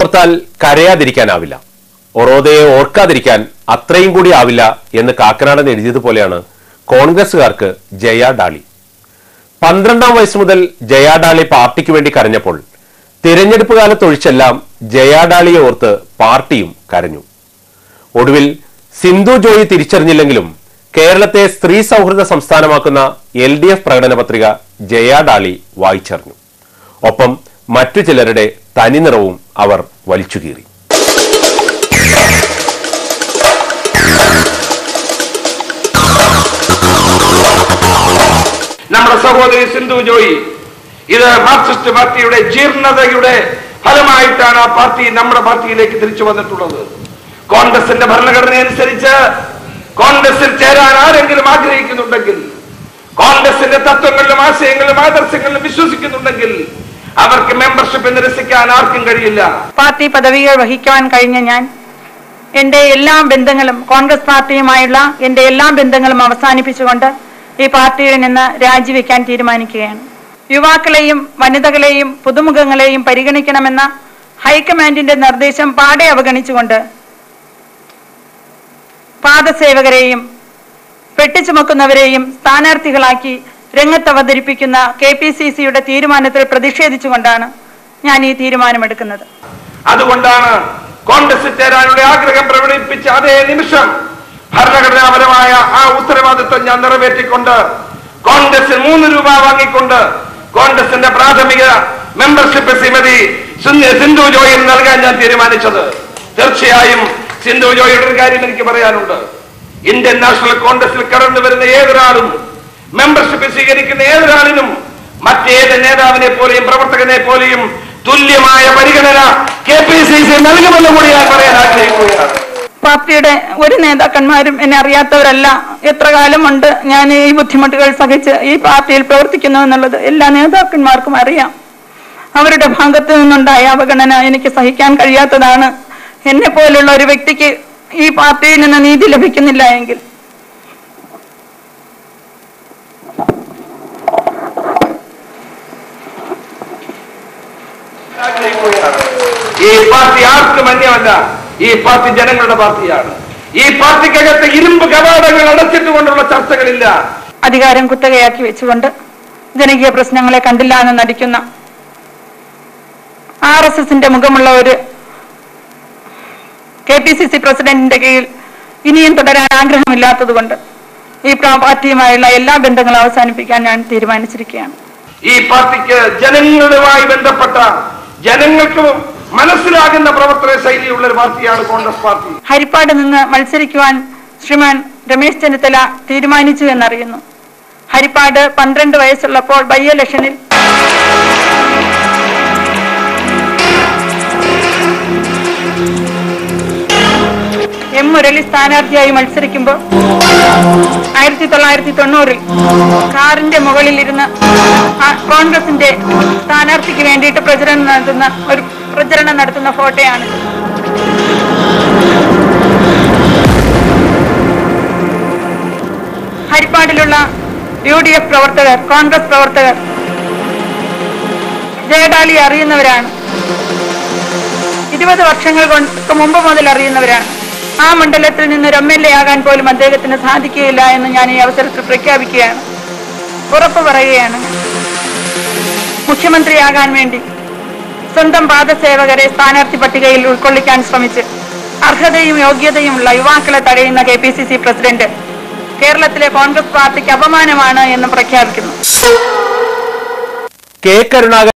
ഓർത്താൽ കരയാതിരിക്കാനാവില്ല, ഒറോദയെ ഓർക്കാതിരിക്കാൻ അത്രയും കൂടി ആവില്ല എന്ന് കാക്കനാടൻ എഴുതിയതുപോലെയാണ് കോൺഗ്രസുകാർക്ക് ജയ ഡാളി. 12ാം വയസ്സ് മുതൽ ജയ ഡാളി പാർട്ടിക്ക് വേണ്ടി കരഞ്ഞപ്പോൾ തിരഞ്ഞെടുപ്പ് കാലത്തൊഴിച്ചെല്ലാം ജയ ഡാളിയെ ഓർത്ത് പാർട്ടിയും കരഞ്ഞു. ഒടുവിൽ സിന്ധു ജോയി തിരിച്ചറിഞ്ഞില്ലെങ്കിലും കേരളത്തെ സ്ത്രീ സൗഹൃദ സംസ്ഥാനമാക്കുന്ന LDF പ്രകടന പത്രിക ജയ ഡാളി വായിച്ചറിഞ്ഞു. ഒപ്പം മറ്റു ചിലരുടെ തനിനിറവും അവർ വലിച്ചുകീറി. നമ്മുടെ സഹോദരി സിന്ധു ജോയി ഇത് മാർക്സിസ്റ്റ് പാർട്ടിയുടെ ജീർണതയുടെ ഫലമായിട്ടാണ് ആ പാർട്ടി നമ്മുടെ പാർട്ടിയിലേക്ക് തിരിച്ചു വന്നിട്ടുള്ളത്. കോൺഗ്രസിന്റെ ഭരണഘടന അനുസരിച്ച് കോൺഗ്രസിൽ ചേരാൻ ആരെങ്കിലും ആഗ്രഹിക്കുന്നുണ്ടെങ്കിൽ, കോൺഗ്രസിന്റെ തത്വങ്ങളിലും ആശയങ്ങളിലും ആദർശങ്ങളിലും വിശ്വസിക്കുന്നുണ്ടെങ്കിൽ അവർക്ക് മെമ്പർഷിപ്പ് നിരസിക്കാൻ ആർക്കും കഴിയില്ല. പാർട്ടി പദവികൾ വഹിക്കാൻ കഴിഞ്ഞ ഞാൻ എന്റെ എല്ലാ ബന്ധങ്ങളും കോൺഗ്രസ് പാർട്ടിയുമായുള്ള എന്റെ എല്ലാ ബന്ധങ്ങളും അവസാനിപ്പിച്ചുകൊണ്ട് ഈ പാർട്ടിയിൽ നിന്ന് രാജിവെക്കാൻ തീരുമാനിക്കുകയാണ്. യുവാക്കളെയും വനിതകളെയും പുതുമുഖങ്ങളെയും പരിഗണിക്കണമെന്ന ഹൈക്കമാൻഡിന്റെ നിർദ്ദേശം പാടെ അവഗണിച്ചുകൊണ്ട് പാദസേവകരെയും പെട്ടിച്ചുമക്കുന്നവരെയും സ്ഥാനാർത്ഥികളാക്കി രംഗത്ത് അവതരിപ്പിക്കുന്ന KPCCയുടെ തീരുമാനത്തിൽ പ്രതിഷേധിച്ചുകൊണ്ടാണ് ഞാൻ ഈ തീരുമാനമെടുക്കുന്നത്. അതുകൊണ്ടാണ് കോൺഗ്രസിൽ ചേരാനുള്ള ആഗ്രഹം പ്രകടിപ്പിച്ച അതേ നിമിഷം ഭരണഘടനാപരമായ ആ ഉത്തരവാദിത്വം ഞാൻ നിറവേറ്റിക്കൊണ്ട് കോൺഗ്രസിൽ 3 രൂപ വാങ്ങിക്കൊണ്ട് കോൺഗ്രസിന്റെ പ്രാഥമിക മെമ്പർഷിപ്പ് ശ്രീമതി സിന്ധു ജോയിന് നൽകാൻ ഞാൻ തീരുമാനിച്ചത്. തീർച്ചയായും സിന്ധു ജോയിയുടെ ഒരു കാര്യം എനിക്ക് പറയാനുണ്ട്. ഇന്ത്യൻ നാഷണൽ കോൺഗ്രസിൽ കടന്നു വരുന്ന ഏതൊരാളും, മെമ്പർഷിപ്പ് സ്വീകരിക്കുന്ന ഏതൊരാളിനും മറ്റേത് നേതാവിനെ പോലെയും പ്രവർത്തകനെ പോലെയും തുല്യമായ പരിഗണന KPCC നൽകുമെന്ന് കൂടി ഞാൻ പറയാൻ ആഗ്രഹിക്കുകയാണ്. പാർട്ടിയുടെ ഒരു നേതാക്കന്മാരും എന്നെ അറിയാത്തവരല്ല. എത്ര കാലമുണ്ട് ഞാൻ ഈ ബുദ്ധിമുട്ടുകൾ സഹിച്ച് ഈ പാർട്ടിയിൽ പ്രവർത്തിക്കുന്നു എന്നുള്ളത് എല്ലാ നേതാക്കന്മാർക്കും അറിയാം. അവരുടെ ഭാഗത്തു നിന്നുണ്ടായ അവഗണന എനിക്ക് സഹിക്കാൻ കഴിയാത്തതാണ്. എന്നെ പോലുള്ള ഒരു വ്യക്തിക്ക് ഈ പാർട്ടിയിൽ നിന്ന് നീതി ലഭിക്കുന്നില്ല എങ്കിൽ ഈ പാർട്ടി ആർക്കും അന്യമല്ല. ഈ പാർട്ടി ജനങ്ങളുടെ പാർട്ടിയാണ്. ഈ പാർട്ടിക്കകത്ത് ഇരുമ്പ് കവാടങ്ങൾ അടച്ചിട്ടുകൊണ്ടുള്ള ചർച്ചകളില്ല. അധികാരം കുത്തകയാക്കി വെച്ചുകൊണ്ട് ജനകീയ പ്രശ്നങ്ങളെ കണ്ടില്ല എന്ന് നടിക്കുന്ന RSSന്റെ മുഖമുള്ള ഒരു KPCC പ്രസിഡന്റിന്റെ കീഴിൽ ഇനിയും തുടരാൻ ആഗ്രഹമില്ലാത്തതുകൊണ്ട് ഈ പാർട്ടിയുമായുള്ള എല്ലാ ബന്ധങ്ങളും അവസാനിപ്പിക്കാൻ ഞാൻ തീരുമാനിച്ചിരിക്കുകയാണ്. ഈ പാർട്ടിക്ക് ജനങ്ങളുമായി ബന്ധപ്പെട്ട, ജനങ്ങൾക്ക് മനസ്സിലാകുന്ന പ്രവർത്തന ശൈലിയുള്ള ഒരു പാർട്ടിയാണ് കോൺഗ്രസ് പാർട്ടി. ഹരിപ്പാട് നിന്ന് മത്സരിക്കുവാൻ ശ്രീമാൻ രമേശ് ചെന്നിത്തല തീരുമാനിച്ചു എന്നറിയുന്നു. ഹരിപ്പാട് 12 വയസ്സുള്ളപ്പോൾ ബൈ ഇലക്ഷനിൽ M മുരളി സ്ഥാനാർത്ഥിയായി മത്സരിക്കുമ്പോൾ 1990 കാറിന്റെ മുകളിൽ ഇരുന്ന് കോൺഗ്രസിന്റെ സ്ഥാനാർത്ഥിക്ക് വേണ്ടിയിട്ട് പ്രചരണം നടത്തുന്ന ഫോട്ടോയാണ്. ഹരിപ്പാടിലുള്ള UDF പ്രവർത്തകർ, കോൺഗ്രസ് പ്രവർത്തകർ ജയഡാളിയെ അറിയുന്നവരാണ്. 20 വർഷങ്ങൾക്ക് മുമ്പ് മുതൽ അറിയുന്നവരാണ്. ആ മണ്ഡലത്തിൽ നിന്ന് ഒരു MLA ആകാൻ പോലും അദ്ദേഹത്തിന് സാധിക്കുകയില്ല എന്ന് ഞാൻ ഈ അവസരത്തിൽ പ്രഖ്യാപിക്കുകയാണ്, ഉറപ്പ് പറയുകയാണ്. മുഖ്യമന്ത്രിയാകാൻ വേണ്ടി സ്വന്തം പാദസേവകരെ സ്ഥാനാർത്ഥി പട്ടികയിൽ ഉൾക്കൊള്ളിക്കാൻ ശ്രമിച്ച് അർഹതയും യോഗ്യതയുമുള്ള യുവാക്കളെ തടയുന്ന KPCC പ്രസിഡന്റ് കേരളത്തിലെ കോൺഗ്രസ് പാർട്ടിക്ക് അപമാനമാണ് എന്ന് പ്രഖ്യാപിക്കുന്നു. കെ. കരുണാകരൻ